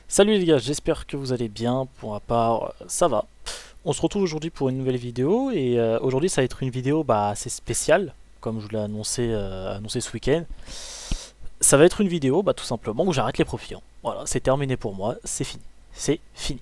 Salut les gars, j'espère que vous allez bien. Pour ma part, ça va. On se retrouve aujourd'hui pour une nouvelle vidéo et aujourd'hui ça va être une vidéo assez spéciale, comme je vous l'ai annoncé ce week-end. Ça va être une vidéo tout simplement où j'arrête les profits. Voilà, c'est terminé pour moi, c'est fini. C'est fini.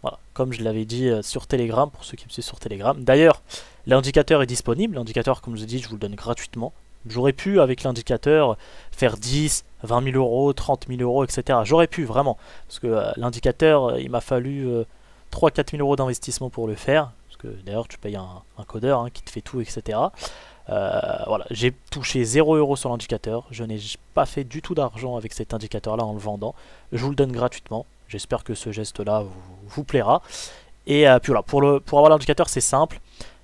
Voilà, comme je l'avais dit sur Telegram, pour ceux qui me suivent sur Telegram. D'ailleurs, l'indicateur est disponible. L'indicateur, comme je vous ai dit, je vous le donne gratuitement. J'aurais pu, avec l'indicateur, faire 10, 20 000 euros, 30 000 euros, etc. J'aurais pu, vraiment. Parce que l'indicateur, il m'a fallu 3-4 000 euros d'investissement pour le faire. Parce que d'ailleurs, tu payes un codeur qui te fait tout, etc. Voilà, j'ai touché 0 euros sur l'indicateur. Je n'ai pas fait du tout d'argent avec cet indicateur-là en le vendant. Je vous le donne gratuitement. J'espère que ce geste-là vous plaira. Et puis voilà, pour avoir l'indicateur, c'est simple.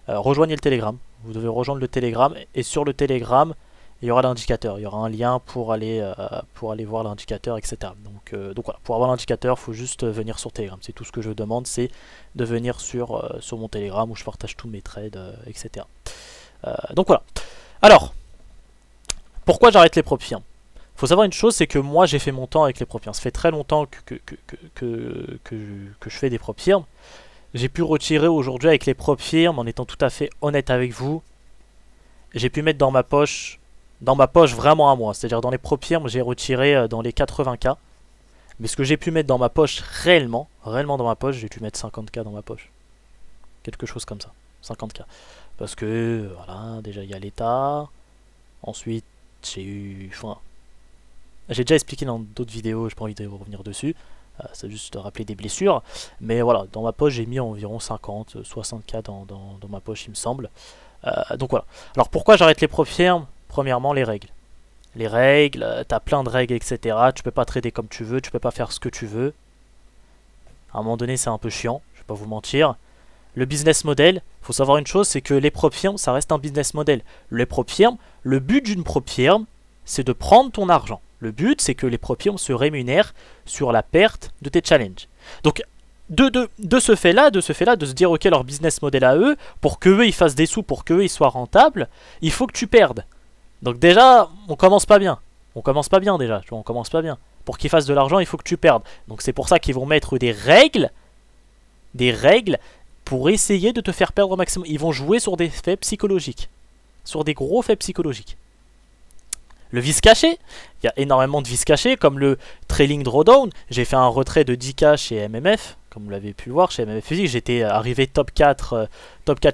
Rejoignez le Telegram. Vous devez rejoindre le Telegram. Et sur le Telegram, il y aura l'indicateur. Il y aura un lien pour aller voir l'indicateur, etc. Donc voilà, pour avoir l'indicateur, il faut juste venir sur Telegram. C'est tout ce que je demande, c'est de venir sur mon Telegram où je partage tous mes trades, etc. Donc voilà. Alors, pourquoi j'arrête les profits? Faut savoir une chose, c'est que moi j'ai fait mon temps avec les prop firms. Ça fait très longtemps que je fais des prop firms. J'ai pu retirer aujourd'hui avec les prop firms, en étant tout à fait honnête avec vous. J'ai pu mettre dans ma poche vraiment à moi. C'est-à-dire dans les prop firms, j'ai retiré dans les 80K. Mais ce que j'ai pu mettre dans ma poche réellement dans ma poche, j'ai pu mettre 50K dans ma poche. Quelque chose comme ça. 50K. Parce que, voilà, déjà il y a l'état. Ensuite, j'ai eu... Enfin, j'ai déjà expliqué dans d'autres vidéos, j'ai pas envie de revenir dessus. C'est juste de rappeler des blessures. Mais voilà, dans ma poche, j'ai mis environ 50, 60K dans ma poche, il me semble. Donc voilà. Alors pourquoi j'arrête les prop firms? Premièrement, les règles. Les règles, t'as plein de règles, etc. Tu peux pas trader comme tu veux, tu peux pas faire ce que tu veux. À un moment donné, c'est un peu chiant, je vais pas vous mentir. Le business model, faut savoir une chose, c'est que les prop firms, ça reste un business model. Les prop firms, le but d'une prop firm, c'est de prendre ton argent. Le but, c'est que les prop firms se rémunèrent sur la perte de tes challenges. Donc, de ce fait-là, de se dire, ok, leur business model à eux, pour qu'eux, ils fassent des sous, pour qu'eux, ils soient rentables, il faut que tu perdes. Donc déjà, on commence pas bien. On commence pas bien déjà, tu vois, on commence pas bien. Pour qu'ils fassent de l'argent, il faut que tu perdes. Donc c'est pour ça qu'ils vont mettre des règles pour essayer de te faire perdre au maximum. Ils vont jouer sur des faits psychologiques. Sur des gros faits psychologiques. Le vice caché, il y a énormément de vices cachés, comme le trailing drawdown. J'ai fait un retrait de 10K chez MMF, comme vous l'avez pu le voir chez MMF Physique. J'étais arrivé top 4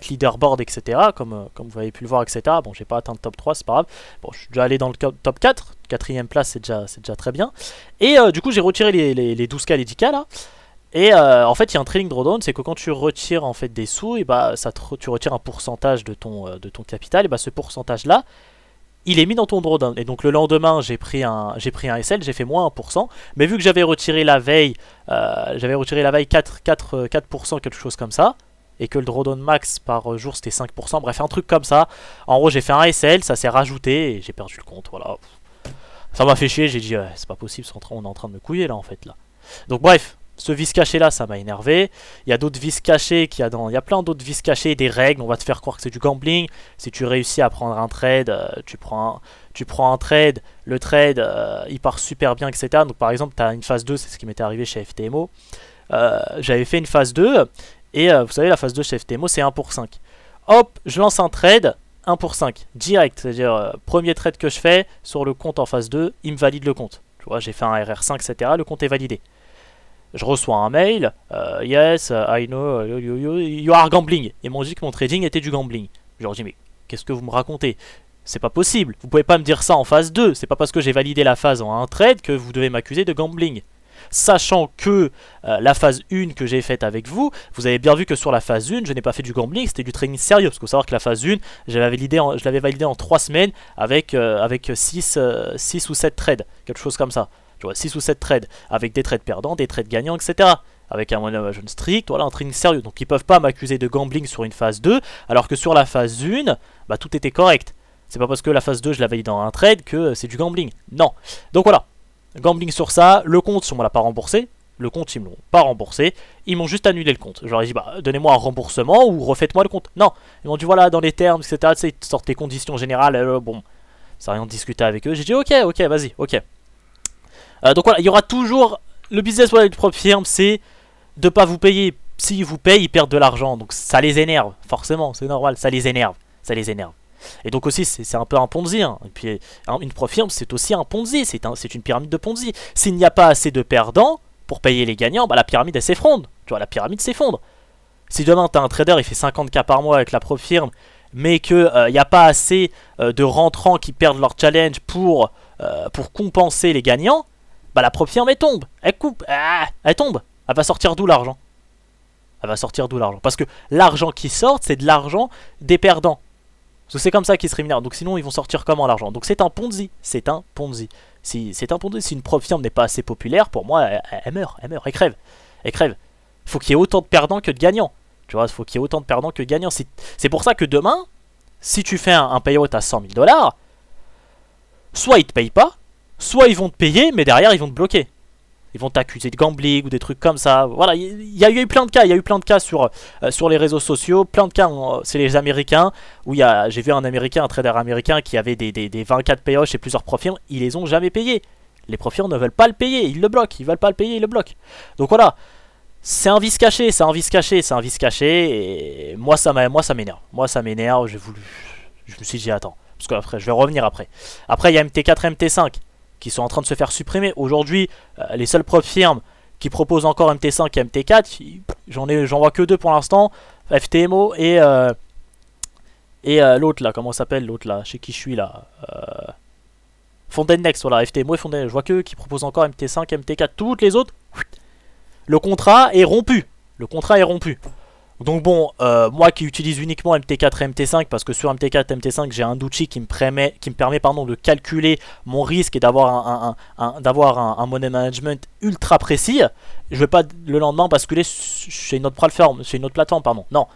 leaderboard, etc. Comme vous avez pu le voir, etc. Bon, j'ai pas atteint le top 3, c'est pas grave. Bon, je suis déjà allé dans le top 4. Quatrième place, c'est déjà très bien. Et du coup, j'ai retiré les 12K, les 10K là. Et en fait, il y a un trailing drawdown, c'est que quand tu retires en fait des sous, et tu retires un pourcentage de ton capital, et ce pourcentage là, il est mis dans ton drawdown. Et donc le lendemain, j'ai pris un SL, j'ai fait moins 1%. Mais vu que j'avais retiré la veille, 4%, quelque chose comme ça, et que le drawdown max par jour c'était 5%, bref, un truc comme ça. En gros, j'ai fait un SL, ça s'est rajouté et j'ai perdu le compte. Voilà. Ça m'a fait chier, j'ai dit, c'est pas possible, on est en train de me couiller là en fait. Là. Donc bref. Ce vice caché là, ça m'a énervé. Il y a d'autres vices cachés, il y a plein d'autres vices cachés, des règles. On va te faire croire que c'est du gambling. Si tu réussis à prendre un trade, tu prends un trade, le trade il part super bien, etc. Donc par exemple, tu as une phase 2, c'est ce qui m'était arrivé chez FTMO. J'avais fait une phase 2, et vous savez, la phase 2 chez FTMO, c'est 1 pour 5. Hop, je lance un trade, 1 pour 5, direct. C'est-à-dire, premier trade que je fais sur le compte en phase 2, il me valide le compte. Tu vois, j'ai fait un RR5, etc. Le compte est validé. Je reçois un mail, yes, I know, you are gambling. Ils m'ont dit que mon trading était du gambling. Je leur dis, mais qu'est-ce que vous me racontez? C'est pas possible, vous pouvez pas me dire ça en phase 2. C'est pas parce que j'ai validé la phase en un trade que vous devez m'accuser de gambling. Sachant que la phase 1 que j'ai faite avec vous, vous avez bien vu que sur la phase 1, je n'ai pas fait du gambling, c'était du trading sérieux. Parce qu'il faut savoir que la phase 1, je l'avais validé en 3 semaines avec 6 ou 7 trades, quelque chose comme ça. 6 ou 7 trades, avec des trades perdants, des trades gagnants, etc. Avec un monovision strict, voilà, un trading sérieux. Donc ils peuvent pas m'accuser de gambling sur une phase 2, alors que sur la phase 1, tout était correct. C'est pas parce que la phase 2 je la valide dans un trade que c'est du gambling. Non. Donc voilà. Gambling sur ça, le compte, on me l'a pas remboursé. Le compte, ils me l'ont pas remboursé. Ils m'ont juste annulé le compte. Je leur ai dit, donnez-moi un remboursement ou refaites-moi le compte. Non. Ils m'ont dit, voilà, dans les termes, etc. Tu sais, ils sortent les conditions générales. Bon, ça n'a rien de discuter avec eux. J'ai dit, ok, vas-y, ok. Donc voilà, il y aura toujours... Le business model de propre firme, c'est de pas vous payer. S'ils vous payent, ils perdent de l'argent. Donc ça les énerve, forcément, c'est normal, ça les énerve. Ça les énerve. Et donc aussi, c'est un peu un Ponzi. Hein. Et puis, une propre firme, c'est aussi un Ponzi. C'est une pyramide de Ponzi. S'il n'y a pas assez de perdants pour payer les gagnants, bah, la pyramide, elle s'effondre. Tu vois, la pyramide s'effondre. Si demain, tu as un trader, il fait 50K par mois avec la propre firme, mais qu'il n'y a pas assez de rentrants qui perdent leur challenge pour compenser les gagnants, bah la propre firme, elle tombe. Elle coupe. Elle tombe. Elle va sortir d'où l'argent? Elle va sortir d'où l'argent? Parce que l'argent qui sort, c'est de l'argent des perdants. Parce que c'est comme ça qu'ils se rémunèrent. Donc sinon, ils vont sortir comment l'argent? Donc c'est un Ponzi. C'est un Ponzi. C'est un Ponzi. Si une propre firme n'est pas assez populaire, pour moi, elle meurt. Elle meurt. Elle crève. Elle crève. Il faut qu'il y ait autant de perdants que de gagnants. Tu vois, il faut qu'il y ait autant de perdants que de gagnants. C'est pour ça que demain, si tu fais un payout à 100 000 $, soit ils te payent pas, soit ils vont te payer, mais derrière, ils vont te bloquer. Ils vont t'accuser de gambling ou des trucs comme ça. Voilà, il y a eu plein de cas. Il y a eu plein de cas sur les réseaux sociaux. Plein de cas, c'est les Américains. Où j'ai vu un Américain, un trader américain qui avait des 24 payouts chez plusieurs profils. Ils les ont jamais payés. Les profils ne veulent pas le payer. Ils le bloquent. Ils veulent pas le payer. Ils le bloquent. Donc voilà. C'est un vice caché. C'est un vice caché. C'est un vice caché. Et moi, ça m'énerve. Moi, ça m'énerve. Je me suis dit, attends. Parce que après, je vais revenir après. Après, il y a MT4 et MT5. Qui sont en train de se faire supprimer. Aujourd'hui, les seules propres firmes qui proposent encore MT5 et MT4, j'en vois que deux pour l'instant, FTMO et l'autre là, comment s'appelle l'autre là, chez qui je suis là, Fountain Next, voilà, FTMO et Fountain, je vois que eux qui proposent encore MT5 et MT4, toutes les autres, le contrat est rompu, Donc bon, moi qui utilise uniquement MT4 et MT5, parce que sur MT4 et MT5 j'ai un outil qui me permet de calculer mon risque et d'avoir un money management ultra précis, je vais pas le lendemain basculer chez une autre plateforme, pardon. Non,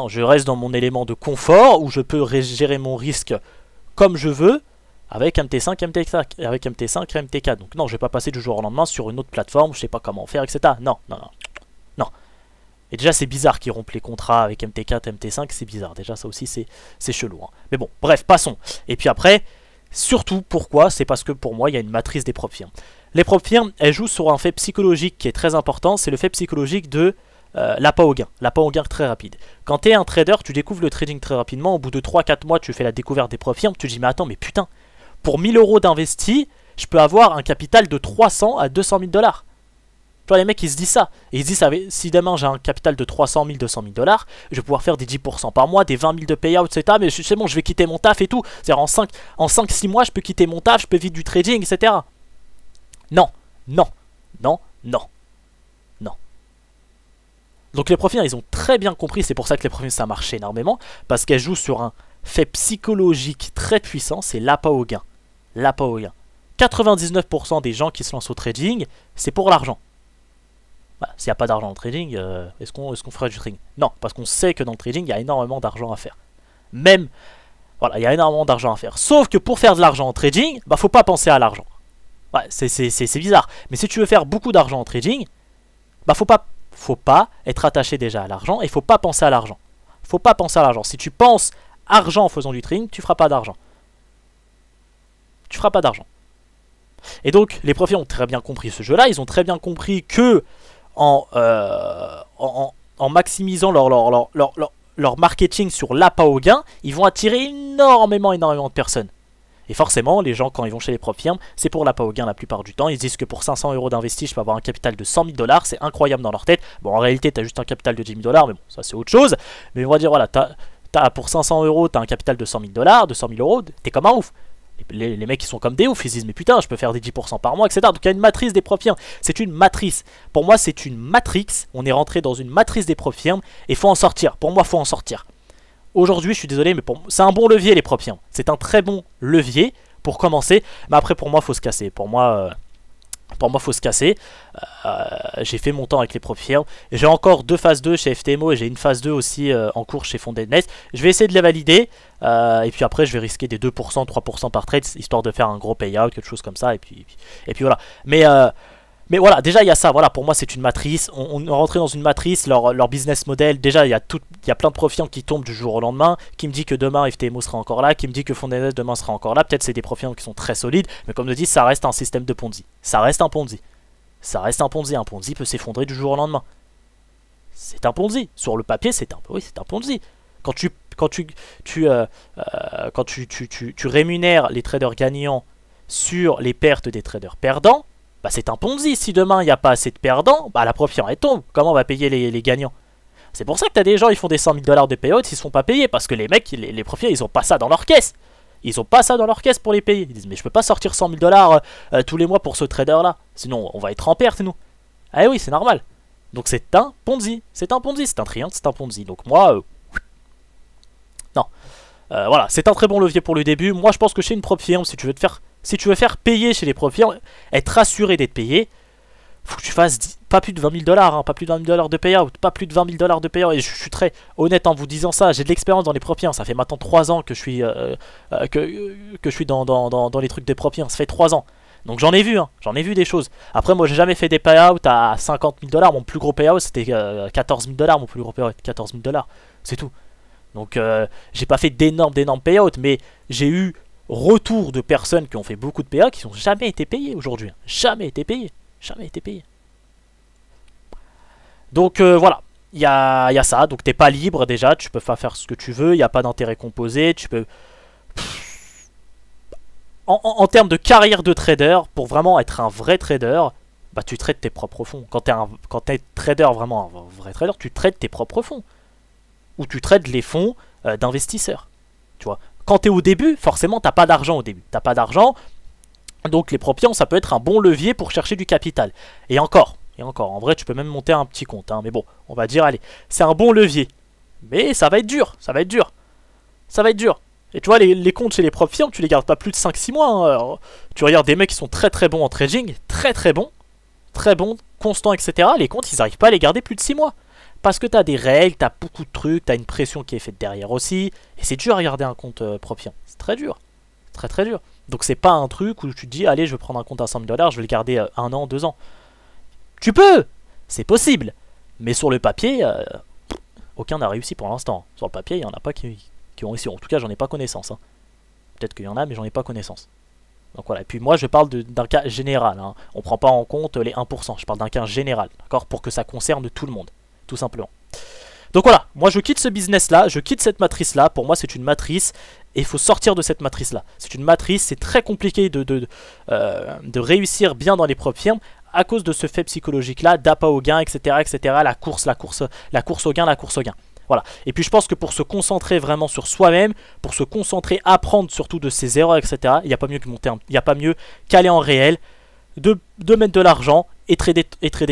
je reste dans mon élément de confort où je peux gérer mon risque comme je veux avec MT5 et MT4. Donc non, je vais pas passer du jour au lendemain sur une autre plateforme, je sais pas comment faire, etc. Non. Et déjà c'est bizarre qu'ils rompent les contrats avec MT4, MT5, c'est bizarre, déjà ça aussi c'est chelou. Hein. Mais bon, bref, passons. Et puis après, surtout pourquoi? C'est parce que pour moi il y a une matrice des propres firmes. Les propres firmes, elles jouent sur un fait psychologique qui est très important, c'est le fait psychologique de l'appât au gain. L'appât au gain très rapide. Quand tu es un trader, tu découvres le trading très rapidement, au bout de 3-4 mois tu fais la découverte des propres firmes, tu te dis mais attends, mais putain, pour 1000 € d'investi, je peux avoir un capital de 300 à 200 000 $. Tu vois, les mecs, ils se disent ça. Et ils se disent, si demain j'ai un capital de 300 000, 200 000 $, je vais pouvoir faire des 10% par mois, des 20 000 de payout, etc. Mais c'est bon, je vais quitter mon taf et tout. C'est-à-dire en 5-6 mois, je peux quitter mon taf, je peux vivre du trading, etc. Non. Donc les profils, ils ont très bien compris. C'est pour ça que les profils, ça marche énormément. Parce qu'elles jouent sur un fait psychologique très puissant. C'est l'appât au gain. 99% des gens qui se lancent au trading, c'est pour l'argent. Bah, s'il n'y a pas d'argent dans le trading, est-ce qu'on ferait du trading? Non, parce qu'on sait que dans le trading, il y a énormément d'argent à faire. Même, voilà, il y a énormément d'argent à faire. Sauf que pour faire de l'argent en trading, bah faut pas penser à l'argent. Ouais, c'est bizarre. Mais si tu veux faire beaucoup d'argent en trading, bah faut pas être attaché déjà à l'argent et faut pas penser à l'argent. Si tu penses argent en faisant du trading, tu feras pas d'argent. Et donc, les profils ont très bien compris ce jeu-là. Ils ont très bien compris que en maximisant leur marketing sur l'appât au gain, ils vont attirer énormément de personnes. Et forcément, les gens, quand ils vont chez les propres firmes, c'est pour l'appât au gain la plupart du temps. Ils disent que pour 500 € d'investi, je peux avoir un capital de 100 000 $. C'est incroyable dans leur tête. Bon, en réalité, tu as juste un capital de 10 000 $, mais bon, ça c'est autre chose. Mais on va dire, voilà, pour 500 €, tu as un capital de 100 000 $, de 100 000 €, t'es comme un ouf. Les mecs qui sont comme des oufs, ils se disent mais putain je peux faire des 10% par mois, etc. Donc il y a une matrice des propres firmes, c'est une matrice. Pour moi c'est une matrix, on est rentré dans une matrice des propres firmes et faut en sortir, pour moi faut en sortir. Aujourd'hui je suis désolé mais c'est un bon levier les propres firmes, c'est un très bon levier pour commencer, mais après pour moi faut se casser, pour moi faut se casser. J'ai fait mon temps avec les propres firmes. J'ai encore 2 phases 2 chez FTMO et j'ai une phase 2 aussi en cours chez Fountain Next. Je vais essayer de les valider. Et puis après, je vais risquer des 2%, 3% par trade, histoire de faire un gros payout, quelque chose comme ça. Et puis voilà. Mais Mais voilà, déjà il y a ça, voilà, pour moi c'est une matrice, on est rentré dans une matrice, leur business model, déjà il y a plein de profils qui tombent du jour au lendemain, qui me dit que demain FTMO sera encore là, qui me dit que Fondinvest demain sera encore là, peut-être c'est des profils qui sont très solides, mais comme je dis, ça reste un système de Ponzi, ça reste un Ponzi, un Ponzi peut s'effondrer du jour au lendemain. C'est un Ponzi, sur le papier c'est un, oui, c'est un Ponzi. Quand tu rémunères les traders gagnants sur les pertes des traders perdants, bah c'est un Ponzi. Si demain il n'y a pas assez de perdants, bah la profit elle tombe. Comment on va payer les gagnants? C'est pour ça que t'as des gens, ils font des 100 000 $ de payout, ils se font pas payer. Parce que les mecs, les profits, ils ont pas ça dans leur caisse. Ils ont pas ça dans leur caisse pour les payer. Ils disent, mais je peux pas sortir 100 000 $ tous les mois pour ce trader là. Sinon, on va être en perte, nous. Ah oui, c'est normal. Donc c'est un Ponzi. C'est un Ponzi, c'est un triangle, c'est un Ponzi. Donc moi, non. Voilà, c'est un très bon levier pour le début. Moi, je pense que chez une prop firm, si tu veux faire payer chez les prop firms, être assuré d'être payé, faut que tu fasses pas plus de 20 000 $, hein, pas plus de 20 000 $ de payout, pas plus de 20 000 $ de payout. Et je suis très honnête en vous disant ça, j'ai de l'expérience dans les prop firms, ça fait maintenant 3 ans que je suis, dans les trucs des prop firms, ça fait 3 ans. Donc j'en ai vu, hein, j'en ai vu des choses. Après, moi j'ai jamais fait des payouts à 50 000 $, mon plus gros payout c'était 14 000 $, mon plus gros payout 14 000 $, c'est tout. Donc j'ai pas fait d'énormes payouts, mais j'ai eu retour de personnes qui ont fait beaucoup de payouts qui n'ont jamais été payés aujourd'hui. Jamais été payés. Jamais été payés. Donc voilà, il y a ça. Donc t'es pas libre déjà, tu peux pas faire ce que tu veux, il n'y a pas d'intérêt composé, tu peux... En termes de carrière de trader, pour vraiment être un vrai trader, bah tu traites tes propres fonds. Quand t'es trader, vraiment un vrai trader, tu traites tes propres fonds. Ou tu traites les fonds d'investisseurs. Tu vois. Quand tu es au début, forcément, t'as pas d'argent au début. T'as pas d'argent, donc les propions, ça peut être un bon levier pour chercher du capital. Et encore, en vrai, tu peux même monter un petit compte. Hein, mais bon, on va dire, allez, c'est un bon levier. Mais ça va être dur, ça va être dur. Ça va être dur. Et tu vois, les comptes chez les prop firms, tu les gardes pas plus de 5-6 mois. Hein. Alors, tu regardes des mecs qui sont très très bons en trading, très bons, constants, etc. Les comptes, ils n'arrivent pas à les garder plus de 6 mois. Parce que tu as des règles, tu as beaucoup de trucs, tu as une pression qui est faite derrière aussi. Et c'est dur à garder un compte prop firm. C'est très dur. Très dur. Donc c'est pas un truc où tu te dis, allez, je vais prendre un compte à 100 000 $, je vais le garder 1 an, 2 ans. Tu peux, c'est possible. Mais sur le papier, aucun n'a réussi pour l'instant. Sur le papier, il n'y en a pas qui ont réussi. En tout cas, j'en ai pas connaissance. Hein. Peut-être qu'il y en a, mais j'en ai pas connaissance. Donc voilà. Et puis moi, je parle d'un cas général. Hein. On prend pas en compte les 1%. Je parle d'un cas général. D'accord, pour que ça concerne tout le monde. Tout simplement. Donc voilà, moi je quitte ce business là, je quitte cette matrice là, pour moi c'est une matrice et il faut sortir de cette matrice là. C'est une matrice, c'est très compliqué de réussir bien dans les propres firmes à cause de ce fait psychologique là, d'appât au gain, etc., la course au gain, Voilà, et puis je pense que pour se concentrer vraiment sur soi-même, pour se concentrer, apprendre surtout de ses erreurs, etc., il n'y a pas mieux que il n'y a pas mieux qu'aller en réel, de mettre de l'argent et trader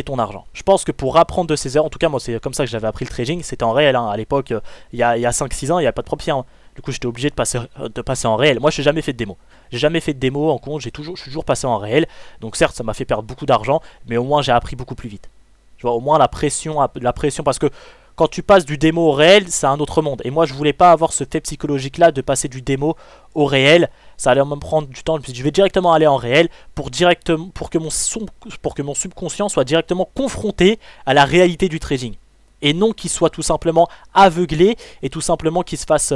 ton argent. Je pense que pour apprendre de ses erreurs, en tout cas moi c'est comme ça que j'avais appris le trading, c'était en réel, hein. À l'époque, il y a 5-6 ans, il n'y avait pas de propre firme. Du coup j'étais obligé de passer en réel. Moi je n'ai jamais fait de démo. J'ai jamais fait de démo en compte, je suis toujours passé en réel. Donc certes ça m'a fait perdre beaucoup d'argent, mais au moins j'ai appris beaucoup plus vite. Tu vois, au moins la pression parce que quand tu passes du démo au réel, c'est un autre monde. Et moi, je voulais pas avoir ce fait psychologique-là de passer du démo au réel. Ça allait me prendre du temps. Je vais directement aller en réel pour que mon subconscient soit directement confronté à la réalité du trading. Et non qu'il soit tout simplement aveuglé et tout simplement qu'il se fasse...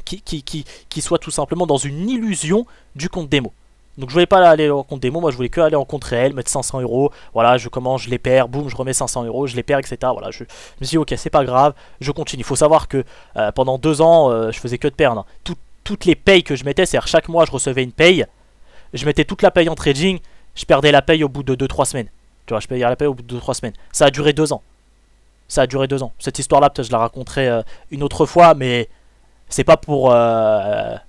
qu'il soit tout simplement dans une illusion du compte démo. Donc je voulais pas aller en compte démo, moi je voulais que aller en compte réel, mettre 500 €, voilà, je commence, je les perds, boum, je remets 500 €, je les perds, etc. Voilà, je me suis dit, ok, c'est pas grave, je continue. Il faut savoir que pendant 2 ans, je faisais que de perdre. Toutes les payes que je mettais, c'est-à-dire chaque mois je recevais une paye, je mettais toute la paye en trading, je perdais la paye au bout de 2-3 semaines. Tu vois, je payais la paye au bout de 2-3 semaines. Ça a duré 2 ans. Ça a duré 2 ans. Cette histoire-là, peut-être je la raconterai une autre fois, mais c'est pas pour... Mais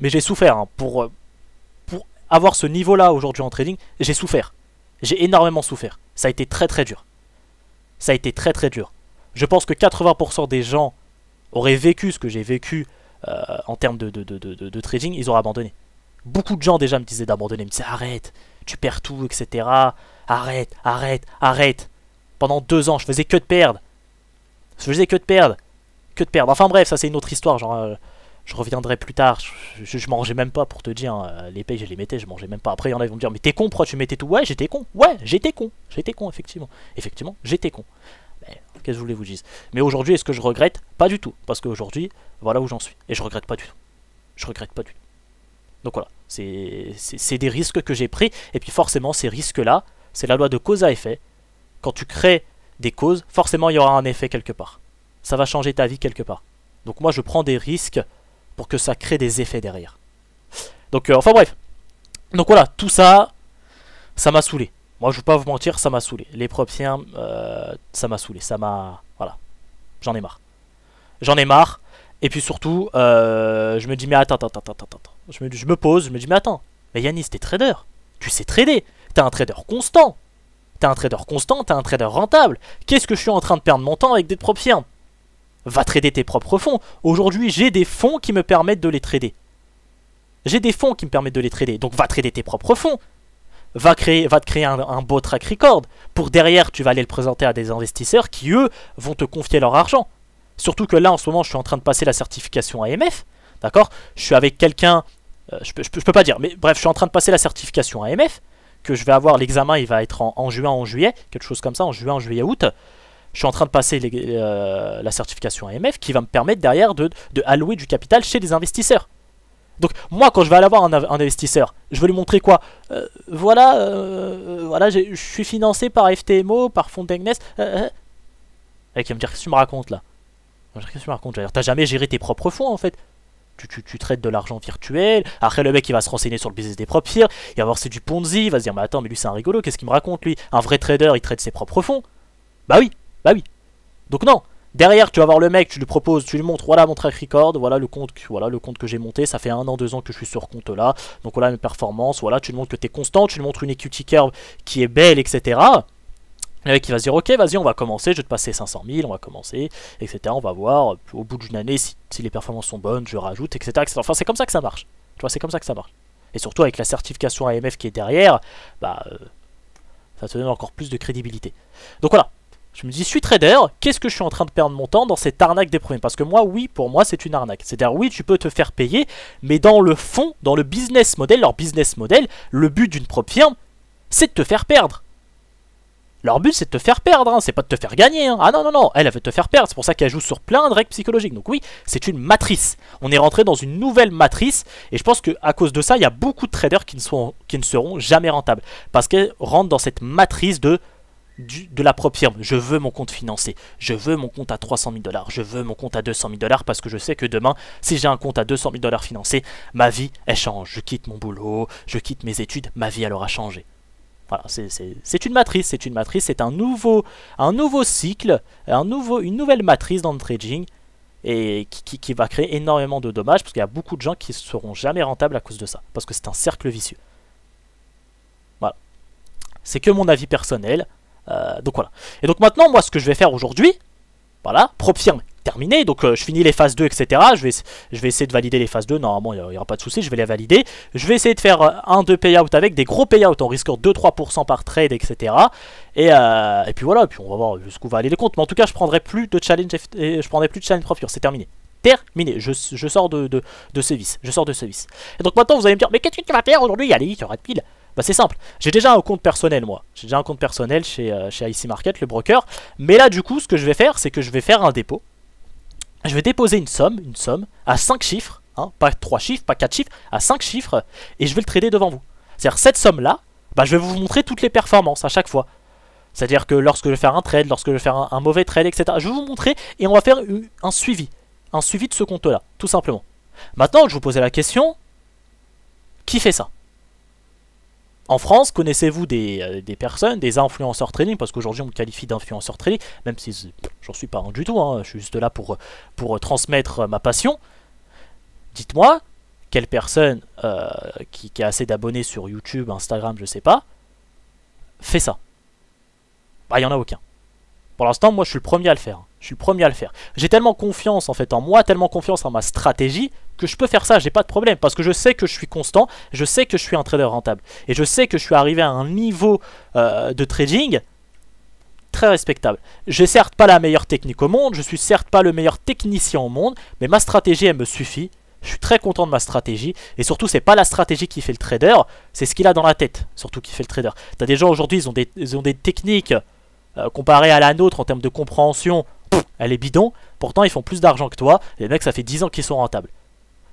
j'ai souffert, hein, pour avoir ce niveau-là aujourd'hui en trading, j'ai souffert. J'ai énormément souffert. Ça a été très très dur. Ça a été très très dur. Je pense que 80% des gens auraient vécu ce que j'ai vécu en termes de trading, ils auraient abandonné. Beaucoup de gens déjà me disaient d'abandonner, me disaient arrête, tu perds tout, etc. Arrête. Pendant 2 ans, je faisais que de perdre. Enfin bref, ça c'est une autre histoire, Je reviendrai plus tard. Je mangeais même pas pour te dire. Les payes, je les mettais, je mangeais même pas. Après, il y en a qui vont me dire, mais t'es con, pourquoi tu mettais tout? Ouais, j'étais con. Ouais, j'étais con. J'étais con, effectivement. Effectivement, j'étais con. Mais qu'est-ce que je voulais vous dire? Mais aujourd'hui, est-ce que je regrette? Pas du tout. Parce qu'aujourd'hui, voilà où j'en suis. Et je regrette pas du tout. Je regrette pas du tout. Donc voilà, c'est des risques que j'ai pris. Et puis forcément, ces risques-là, c'est la loi de cause à effet. Quand tu crées des causes, forcément, il y aura un effet quelque part. Ça va changer ta vie quelque part. Donc moi, je prends des risques pour que ça crée des effets derrière. Donc, enfin bref. Donc voilà, tout ça, ça m'a saoulé. Moi, je vais pas vous mentir, ça m'a saoulé. Les propsiens, ça m'a saoulé. Ça m'a... Voilà. J'en ai marre. J'en ai marre. Et puis surtout, je me dis, mais attends. Je me pose, je me dis, mais attends. Mais Yanis, t'es trader. Tu sais trader. T'es un trader constant. T'es un trader rentable. Qu'est-ce que je suis en train de perdre mon temps avec des propsiens? Va trader tes propres fonds. Aujourd'hui, j'ai des fonds qui me permettent de les trader. Donc va trader tes propres fonds. Va te créer un beau track record. Pour derrière, tu vas aller le présenter à des investisseurs qui, eux, vont te confier leur argent. Surtout que là, en ce moment, je suis en train de passer la certification AMF. D'accord? Je suis avec quelqu'un... je peux pas dire, mais bref, je suis en train de passer la certification AMF. Que je vais avoir, l'examen, il va être en juin, en juillet. Quelque chose comme ça, en juin, août. Je suis en train de passer la certification AMF qui va me permettre derrière de allouer du capital chez des investisseurs. Donc moi quand je vais aller voir un investisseur, je vais lui montrer quoi? Voilà, je suis financé par FTMO, par Fondegnes. Et qui va me dire qu'est-ce que tu me racontes là? Qu'est-ce que tu me racontes? T'as jamais géré tes propres fonds en fait. Tu traites de l'argent virtuel. Après le mec il va se renseigner sur le business des propres, il va voir c'est du Ponzi, il va se dire mais attends mais lui c'est un rigolo, qu'est-ce qu'il me raconte lui? Un vrai trader il traite ses propres fonds. Bah oui. Donc non, derrière tu vas voir le mec, tu lui proposes, tu lui montres, voilà mon track record, voilà le compte que j'ai monté, ça fait 1 an, 2 ans que je suis sur ce compte là, donc voilà mes performances, voilà, tu lui montres que tu es constant, tu lui montres une equity curve qui est belle, etc. Le mec il va se dire ok vas-y on va commencer, je vais te passer 500 000, on va commencer, etc. On va voir, au bout d'une année si les performances sont bonnes, je rajoute, etc. Enfin c'est comme ça que ça marche, tu vois, c'est comme ça que ça marche. Et surtout avec la certification AMF qui est derrière, bah ça te donne encore plus de crédibilité. Donc voilà. Je me dis, je suis trader, qu'est-ce que je suis en train de perdre mon temps dans cette arnaque des premiers? Parce que moi, oui, pour moi, c'est une arnaque. C'est-à-dire, oui, tu peux te faire payer, mais dans le fond, dans le business model, leur business model, le but d'une propre firme, c'est de te faire perdre. Leur but, c'est de te faire perdre, hein, c'est pas de te faire gagner. Hein. Ah non, elle veut te faire perdre, c'est pour ça qu'elle joue sur plein de règles psychologiques. Donc oui, c'est une matrice. On est rentré dans une nouvelle matrice, et je pense qu'à cause de ça, il y a beaucoup de traders qui ne seront jamais rentables. Parce qu'elles rentrent dans cette matrice de la propre firme. Je veux mon compte financé, je veux mon compte à 300 000 $, je veux mon compte à 200 000 $ parce que je sais que demain, si j'ai un compte à 200 000 $ financé, ma vie, elle change. Je quitte mon boulot, je quitte mes études, ma vie, elle aura changé. Voilà, c'est une matrice, c'est un nouveau cycle, une nouvelle matrice dans le trading et qui va créer énormément de dommages parce qu'il y a beaucoup de gens qui ne seront jamais rentables à cause de ça, parce que c'est un cercle vicieux. Voilà. C'est que mon avis personnel. Donc voilà. Et donc maintenant, moi, ce que je vais faire aujourd'hui, voilà, propre firme terminé. Donc je finis les phases 2, etc. Je vais essayer de valider les phases 2. Normalement, il n'y aura pas de souci, je vais les valider. Je vais essayer de faire 1-2 payouts avec des gros payouts en risquant 2-3% par trade, etc. Et puis voilà, puis on va voir jusqu'où va aller les comptes. Mais en tout cas, je prendrai plus de challenge, propre firme. C'est terminé. Terminé. Je sors de ce vice. Et donc maintenant, vous allez me dire, mais qu'est-ce que tu vas faire aujourd'hui, Yannick, tu auras pile. Bah c'est simple, j'ai déjà un compte personnel moi, j'ai déjà un compte personnel chez IC Market, le broker, mais là du coup ce que je vais faire, c'est que je vais faire un dépôt, je vais déposer une somme à 5 chiffres, hein, pas 3 chiffres, pas 4 chiffres, à 5 chiffres, et je vais le trader devant vous. C'est-à-dire cette somme là, bah, je vais vous montrer toutes les performances à chaque fois. C'est-à-dire que lorsque je vais faire un trade, lorsque je vais faire un mauvais trade, etc. Je vais vous montrer et on va faire un suivi de ce compte là, tout simplement. Maintenant je vous posais la question, qui fait ça ? En France, connaissez-vous des personnes, des influenceurs trading, parce qu'aujourd'hui on me qualifie d'influenceur trading, même si j'en suis pas un du tout, hein, je suis juste là pour transmettre ma passion. Dites-moi, quelle personne qui a assez d'abonnés sur YouTube, Instagram, je sais pas, fait ça? Bah il n'y en a aucun. Pour l'instant, moi je suis le premier à le faire. J'ai tellement confiance en fait en moi, tellement confiance en ma stratégie que je peux faire ça, j'ai pas de problème. Parce que je sais que je suis constant, je sais que je suis un trader rentable. Et je sais que je suis arrivé à un niveau de trading très respectable. J'ai certes pas la meilleure technique au monde, je suis certes pas le meilleur technicien au monde, mais ma stratégie elle me suffit Je suis très content de ma stratégie. Et surtout, c'est pas la stratégie qui fait le trader, c'est ce qu'il a dans la tête, surtout qui fait le trader. T'as des gens aujourd'hui, ils ont des techniques comparées à la nôtre en termes de compréhension. Elle est bidon. Pourtant, ils font plus d'argent que toi. Et les mecs, ça fait 10 ans qu'ils sont rentables.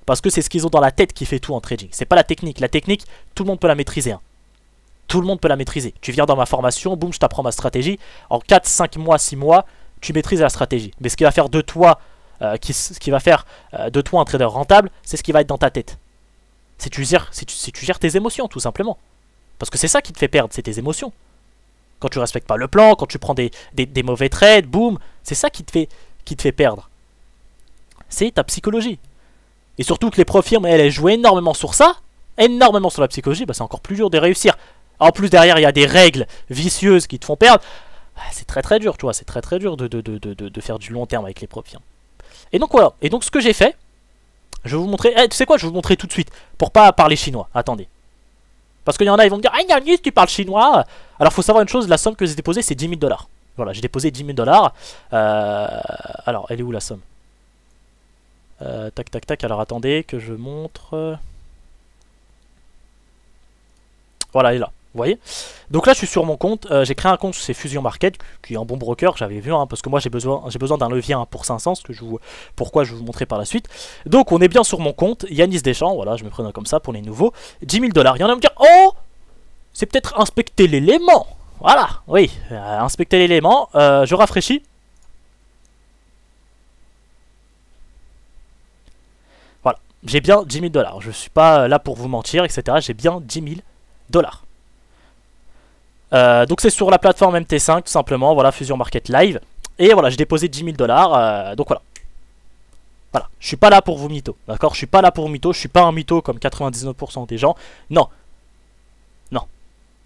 Parce que c'est ce qu'ils ont dans la tête qui fait tout en trading. C'est pas la technique. La technique, tout le monde peut la maîtriser. Hein. Tout le monde peut la maîtriser. Tu viens dans ma formation, boum, je t'apprends ma stratégie. En 4, 5 mois, 6 mois, tu maîtrises la stratégie. Mais ce qui va faire de toi, de toi un trader rentable, c'est ce qui va être dans ta tête. Si tu gères tes émotions, tout simplement. Parce que c'est ça qui te fait perdre, c'est tes émotions. Quand tu respectes pas le plan, quand tu prends des mauvais trades, boum, c'est ça qui te fait perdre. C'est ta psychologie. Et surtout que les profs firmes, elles jouent énormément sur ça, énormément sur la psychologie, bah c'est encore plus dur de réussir. En plus derrière, il y a des règles vicieuses qui te font perdre. C'est très très dur, tu vois, c'est très très dur de faire du long terme avec les profs firmes. Et donc voilà, et donc ce que j'ai fait, je vais vous montrer, tu sais quoi, je vais vous montrer tout de suite, pour pas parler chinois, attendez. Parce qu'il y en a, ils vont me dire, ah Yannis, tu parles chinois. Alors faut savoir une chose, la somme que j'ai déposée, c'est 10 000 $. Voilà, j'ai déposé 10 000 $. Alors, elle est où la somme? Tac tac tac, alors attendez que je montre. Voilà, elle est là, vous voyez. Donc là je suis sur mon compte, j'ai créé un compte c'est Fusion Market, qui est un bon broker, j'avais vu, hein, parce que moi j'ai besoin d'un levier 1%500, pourquoi je vais vous montrer par la suite. Donc on est bien sur mon compte, Yannis Deschamps, voilà, je me prenais comme ça pour les nouveaux, 10 000 $. Il y en a qui me dire, oh, c'est peut-être inspecter l'élément. Voilà, oui, inspecter l'élément, je rafraîchis. Voilà, j'ai bien 10 000 $, je suis pas là pour vous mentir, etc. J'ai bien 10 000 $. Donc c'est sur la plateforme MT5 tout simplement, voilà, Fusion Market Live. Et voilà, j'ai déposé 10 000 $, donc voilà. Voilà, je suis pas là pour vous mytho, d'accord? Je suis pas là pour vous mytho, je suis pas un mytho comme 99% des gens. Non. Non.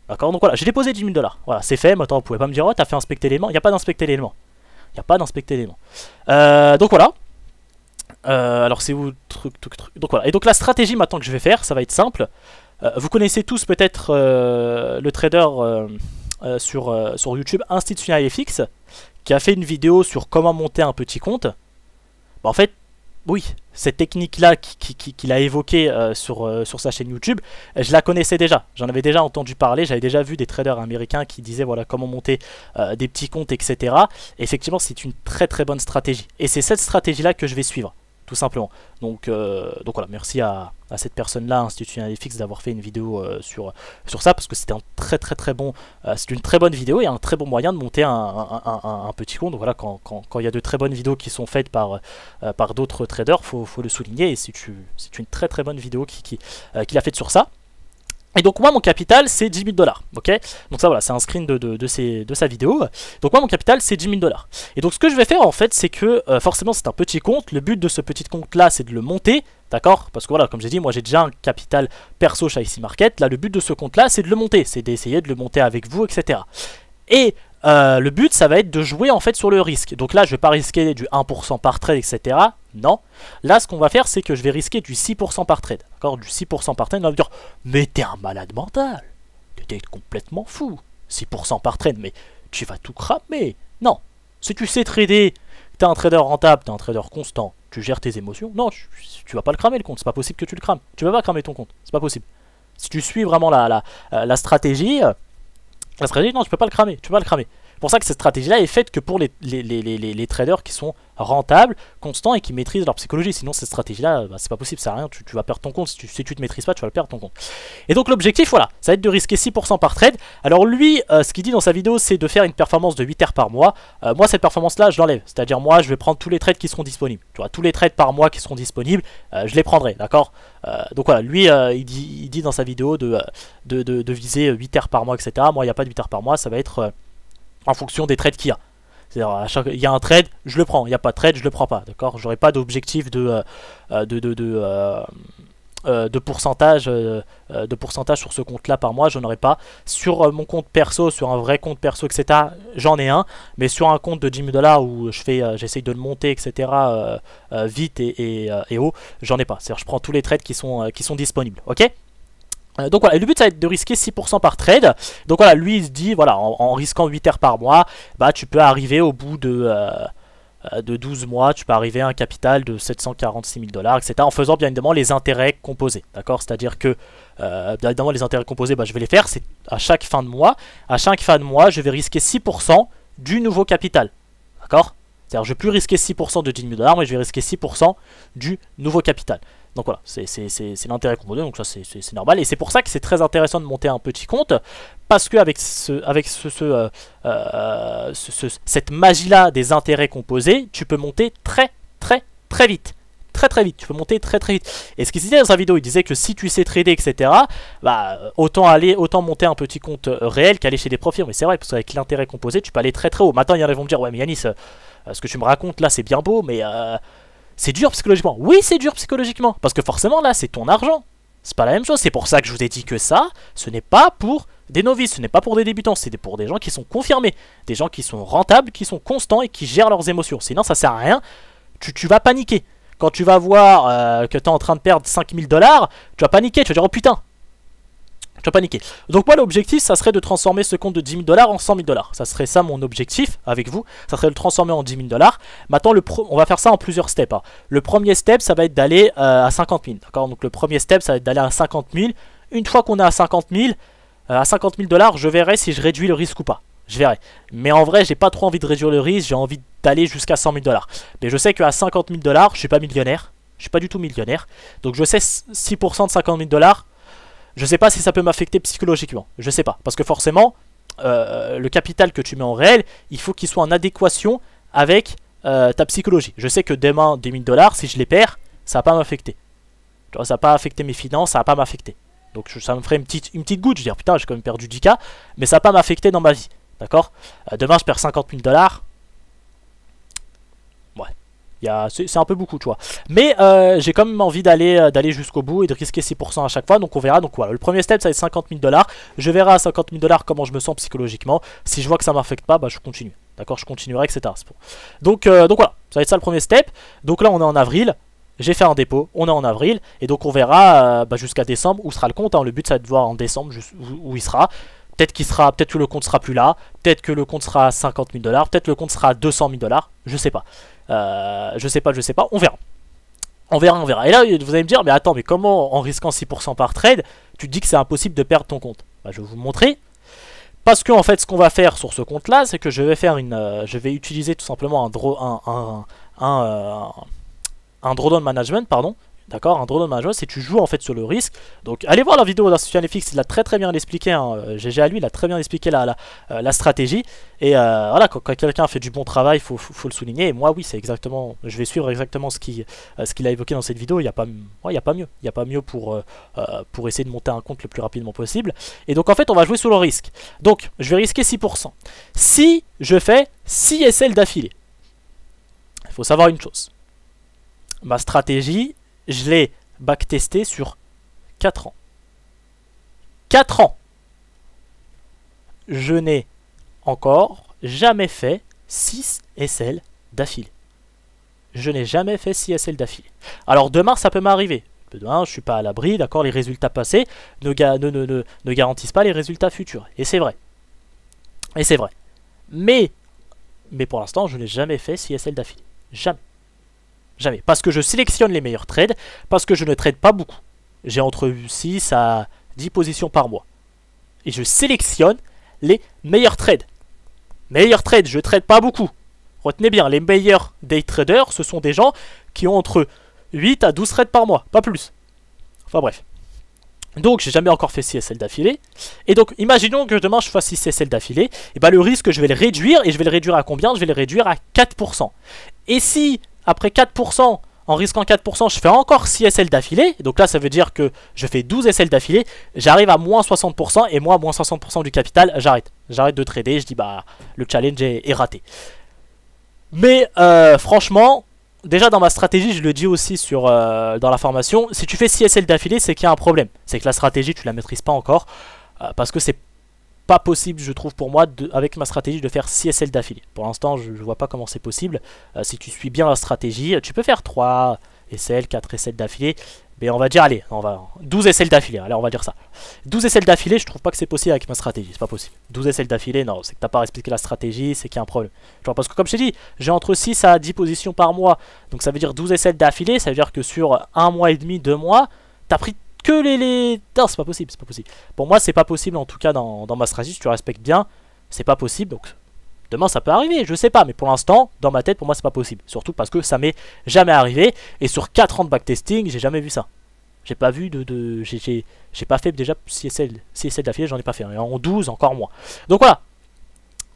D'accord? Donc voilà, j'ai déposé 10 000 $. Voilà, c'est fait, maintenant vous pouvez pas me dire, oh, t'as fait inspecter l'élément. Il n'y a pas d'inspecter l'élément. Il n'y a pas d'inspecter l'élément. Donc voilà. Alors c'est où truc. Donc voilà, et donc la stratégie maintenant que je vais faire, ça va être simple. Vous connaissez tous peut-être le trader sur YouTube Institutional FX qui a fait une vidéo sur comment monter un petit compte. Bah, en fait, oui, cette technique-là qu'il a évoquée sur sa chaîne YouTube, je la connaissais déjà. J'en avais déjà entendu parler, j'avais déjà vu des traders américains qui disaient voilà comment monter des petits comptes, etc. Et effectivement, c'est une très très bonne stratégie. Et c'est cette stratégie-là que je vais suivre. Tout simplement. Donc voilà, merci à cette personne-là, Institutional FX, d'avoir fait une vidéo sur ça, parce que c'était un très bon, c'est une très bonne vidéo et un très bon moyen de monter un petit compte. Donc voilà, quand il y a de très bonnes vidéos qui sont faites par d'autres traders, faut le souligner, et c'est une très bonne vidéo qu'il a faite sur ça. Et donc moi mon capital c'est 10 000 $, ok. Donc ça voilà, c'est un screen de sa vidéo. Donc moi mon capital c'est 10 000 $. Et donc ce que je vais faire en fait c'est que forcément c'est un petit compte. Le but de ce petit compte là c'est de le monter, d'accord. Parce que voilà, comme j'ai dit, moi j'ai déjà un capital perso chez IC Market. Là le but de ce compte là c'est de le monter, c'est d'essayer de le monter avec vous, etc. Et le but ça va être de jouer en fait sur le risque. Donc là je vais pas risquer du 1% par trade, etc. Non. Là ce qu'on va faire c'est que je vais risquer du 6% par trade. D'accord, du 6% par trade. On va me dire, mais t'es un malade mental. T'es complètement fou. 6% par trade, mais tu vas tout cramer. Non. Si tu sais trader, t'es un trader rentable, t'es un trader constant, tu gères tes émotions. Non, tu vas pas le cramer le compte. C'est pas possible que tu le crames. Tu vas pas cramer ton compte. C'est pas possible. Si tu suis vraiment la stratégie... La stratégie, non, tu peux pas le cramer, tu peux pas le cramer. C'est pour ça que cette stratégie-là est faite que pour les traders qui sont rentables, constants et qui maîtrisent leur psychologie. Sinon, cette stratégie-là, bah, c'est pas possible, ça sert à rien, tu vas perdre ton compte. Si tu te maîtrises pas, tu vas le perdre ton compte. Et donc l'objectif, voilà, ça va être de risquer 6% par trade. Alors lui, ce qu'il dit dans sa vidéo, c'est de faire une performance de 8 heures par mois. Moi, cette performance-là, je l'enlève. C'est-à-dire, moi, je vais prendre tous les trades qui seront disponibles. Tu vois, tous les trades par mois qui seront disponibles, je les prendrai, d'accord. Donc voilà, lui, il dit dans sa vidéo de viser 8 heures par mois, etc. Moi, il n'y a pas de 8 heures par mois, ça va être en fonction des trades qu'il y a. C'est-à-dire, il y a un trade, je le prends. Il n'y a pas de trade, je le prends pas. D'accord. J'aurai pas d'objectif de pourcentage sur ce compte-là par mois. J'en aurai pas. Sur mon compte perso, sur un vrai compte perso, etc. J'en ai un. Mais sur un compte de 10 000 $ où j'essaye de le monter, etc. Vite et haut, j'en ai pas. C'est-à-dire, je prends tous les trades qui sont disponibles. Ok. Donc voilà, le but ça va être de risquer 6% par trade. Donc voilà, lui il se dit, voilà, en risquant 8 heures par mois, bah tu peux arriver au bout de de 12 mois, tu peux arriver à un capital de 746 000 $, etc. En faisant bien évidemment les intérêts composés. D'accord? C'est-à-dire que, bien évidemment, les intérêts composés, bah, je vais les faire. C'est à chaque fin de mois. À chaque fin de mois, je vais risquer 6% du nouveau capital. D'accord? C'est-à-dire, je ne vais plus risquer 6% de 10 000 $, mais je vais risquer 6% du nouveau capital. Donc voilà, c'est l'intérêt composé, donc ça c'est normal. Et c'est pour ça que c'est très intéressant de monter un petit compte, parce qu'avec cette magie-là des intérêts composés, tu peux monter très vite. Très vite, tu peux monter très vite. Et ce qu'il disait dans sa vidéo, il disait que si tu sais trader, etc., bah, autant monter un petit compte réel qu'aller chez des profils. Mais c'est vrai, parce qu'avec l'intérêt composé, tu peux aller très haut. Maintenant, il y en a qui vont me dire, ouais mais Yanis, ce que tu me racontes là, c'est bien beau, mais c'est dur psychologiquement. Oui, c'est dur psychologiquement, parce que forcément là, c'est ton argent. C'est pas la même chose, c'est pour ça que je vous ai dit que ça, ce n'est pas pour des novices, ce n'est pas pour des débutants, c'est pour des gens qui sont confirmés, des gens qui sont rentables, qui sont constants et qui gèrent leurs émotions. Sinon, ça sert à rien, tu vas paniquer. Quand tu vas voir que tu es en train de perdre 5 000 $, tu vas paniquer, tu vas dire oh putain, tu vas paniquer. Donc moi l'objectif ça serait de transformer ce compte de 10 000 $ en 100 000 $. Ça serait ça mon objectif avec vous, ça serait de le transformer en 10 000 $. Maintenant on va faire ça en plusieurs steps. Hein. Le premier step ça va être d'aller à 50 000. D'accord? Donc le premier step ça va être d'aller à 50 000. Une fois qu'on est à 50 000 $, je verrai si je réduis le risque ou pas. Je verrai. Mais en vrai, j'ai pas trop envie de réduire le risque, j'ai envie d'aller jusqu'à 100 000 $. Mais je sais qu'à 50 000 $, je suis pas millionnaire. Je suis pas du tout millionnaire. Donc je sais 6% de 50 000 $, je sais pas si ça peut m'affecter psychologiquement. Je sais pas. Parce que forcément, le capital que tu mets en réel, il faut qu'il soit en adéquation avec ta psychologie. Je sais que demain, 10 000 $, si je les perds, ça va pas m'affecter. Ça va pas affecter mes finances, ça va pas m'affecter. Donc ça me ferait une petite goutte. Je veux dire, putain, j'ai quand même perdu 10K, mais ça va pas m'affecter dans ma vie. D'accord? Demain, je perds 50 000 $. Ouais. C'est un peu beaucoup, tu vois. Mais j'ai quand même envie d'aller jusqu'au bout et de risquer 6% à chaque fois. Donc on verra. Donc voilà, le premier step, ça va être 50 000 $. Je verrai à 50 000 $ comment je me sens psychologiquement. Si je vois que ça m'affecte pas, bah je continue. D'accord? Je continuerai, etc. Donc voilà, ça va être ça le premier step. Donc là, on est en avril. J'ai fait un dépôt, on est en avril, et donc on verra jusqu'à décembre où sera le compte. Hein. Le but, ça va être de voir en décembre où il sera. Peut-être que le compte sera plus là, peut-être que le compte sera à 50 000 $, peut-être le compte sera à 200 000 $, je sais pas. Je sais pas, on verra. On verra. Et là, vous allez me dire, mais attends, mais comment en risquant 6% par trade, tu te dis que c'est impossible de perdre ton compte? Bah, je vais vous montrer. Parce que en fait, ce qu'on va faire sur ce compte-là, c'est que je vais utiliser tout simplement un drawdown management, pardon. D'accord, un drawdown management, c'est tu joues en fait sur le risque. Donc allez voir la vidéo d'Institution FX, il a très bien expliqué. Hein. GG à lui, il a très bien expliqué la stratégie. Et voilà, quand quelqu'un fait du bon travail, faut le souligner. Et moi, oui, c'est exactement. Je vais suivre exactement ce qu'il a évoqué dans cette vidéo. Il n'y a pas mieux. Il n'y a pas mieux pour essayer de monter un compte le plus rapidement possible. Et donc en fait, on va jouer sur le risque. Donc je vais risquer 6%. Si je fais 6 SL d'affilée, il faut savoir une chose. Ma stratégie, je l'ai backtesté sur 4 ans. 4 ans. Je n'ai encore jamais fait 6 SL d'affilée. Je n'ai jamais fait 6 SL d'affilée. Alors demain, ça peut m'arriver. Demain, je ne suis pas à l'abri, d'accord, les résultats passés ne garantissent pas les résultats futurs. Et c'est vrai. Mais pour l'instant, je n'ai jamais fait 6 SL d'affilée. Jamais. Jamais. Parce que je sélectionne les meilleurs trades, parce que je ne trade pas beaucoup. J'ai entre 6 à 10 positions par mois. Et je sélectionne les meilleurs trades. Meilleurs trades, je ne trade pas beaucoup. Retenez bien, les meilleurs day traders, ce sont des gens qui ont entre 8 à 12 trades par mois, pas plus. Enfin bref. Donc j'ai jamais encore fait 6 SL d'affilée. Et donc imaginons que demain je fasse 6 SL d'affilée. Et bien le risque, je vais le réduire. Et je vais le réduire à combien? Je vais le réduire à 4%. Et si après 4%, en risquant 4%, je fais encore 6 SL d'affilée, donc là ça veut dire que je fais 12 SL d'affilée, j'arrive à moins 60%, et moi, moins 60% du capital, j'arrête. J'arrête de trader, je dis bah le challenge est raté. Mais franchement, déjà dans ma stratégie, je le dis aussi dans la formation, si tu fais 6 SL d'affilée, c'est qu'il y a un problème. C'est que la stratégie, tu la maîtrises pas encore, parce que c'est pas possible, je trouve, pour moi, avec ma stratégie, de faire 6 SL d'affilée. Pour l'instant, je vois pas comment c'est possible. Si tu suis bien la stratégie, tu peux faire 3 SL, 4 SL d'affilée. Mais on va dire, allez, 12 SL d'affilée, allez, on va dire ça. 12 SL d'affilée, je trouve pas que c'est possible avec ma stratégie, c'est pas possible. 12 SL d'affilée, non, c'est que t'as pas respecté la stratégie, c'est qu'il y a un problème. Genre, parce que comme je t'ai dit, j'ai entre 6 à 10 positions par mois, donc ça veut dire 12 SL d'affilée, ça veut dire que sur 1 mois et demi, 2 mois, t'as pris que les... Non, c'est pas possible, c'est pas possible. Pour moi, c'est pas possible, en tout cas, dans ma stratégie, si tu respectes bien, c'est pas possible, donc... Demain ça peut arriver, je sais pas, mais pour l'instant, dans ma tête, pour moi c'est pas possible. Surtout parce que ça m'est jamais arrivé. Et sur 4 ans de backtesting, j'ai jamais vu ça. J'ai pas vu j'ai pas fait déjà 6 SL d'affilée, j'en ai pas fait. Et en 12, encore moins. Donc voilà.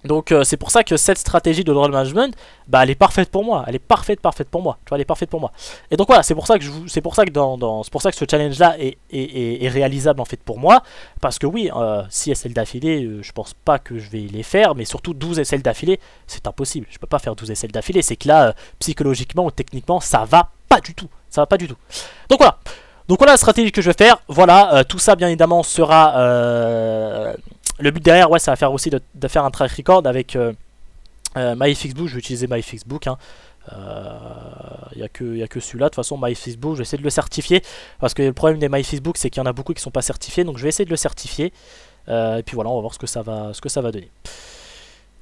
Donc c'est pour ça que cette stratégie de roll management, bah elle est parfaite pour moi, elle est parfaite pour moi, tu vois, elle est parfaite pour moi. Et donc voilà, c'est pour ça que c'est pour ça que ce challenge là est réalisable en fait pour moi, parce que oui, 6 SL d'affilée, je pense pas que je vais les faire, mais surtout 12 SL d'affilée, c'est impossible, je peux pas faire 12 SL d'affilée, c'est que là, psychologiquement ou techniquement, ça va pas du tout, ça va pas du tout. Donc voilà. Donc voilà la stratégie que je vais faire, voilà, tout ça bien évidemment sera... Le but derrière, ouais, ça va faire aussi de faire un track record avec MyFixBook. Je vais utiliser MyFixBook. Hein. Y a que celui-là. De toute façon, MyFixBook, je vais essayer de le certifier. Parce que le problème des MyFixBook, c'est qu'il y en a beaucoup qui ne sont pas certifiés. Donc je vais essayer de le certifier. Et puis voilà, on va voir ce que ça va donner.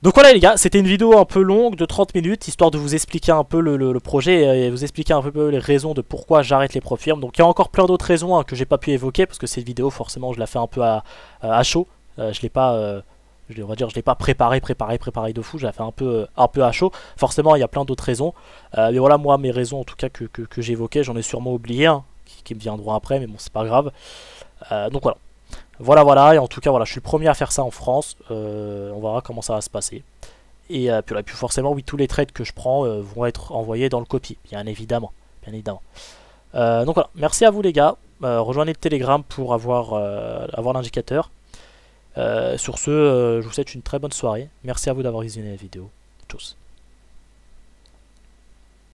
Donc voilà les gars, c'était une vidéo un peu longue de 30 minutes, histoire de vous expliquer un peu le projet et vous expliquer un peu les raisons de pourquoi j'arrête les prop firmes. Donc il y a encore plein d'autres raisons hein, que j'ai pas pu évoquer, parce que cette vidéo, forcément, je la fais un peu à chaud. Je l'ai pas, on va dire, je l'ai pas préparé de fou. Je l'ai fait un peu à chaud. Forcément, il y a plein d'autres raisons. Mais voilà, moi, mes raisons, en tout cas que j'évoquais, j'en ai sûrement oublié, hein, qui me viendront après, mais bon, c'est pas grave. Donc voilà. Et en tout cas, voilà, je suis le premier à faire ça en France. On verra comment ça va se passer. Et puis forcément, oui, tous les trades que je prends vont être envoyés dans le copy, bien évidemment. Donc voilà, merci à vous les gars. Rejoignez le Telegram pour avoir l'indicateur. Sur ce, je vous souhaite une très bonne soirée. Merci à vous d'avoir visionné la vidéo. Tchuss.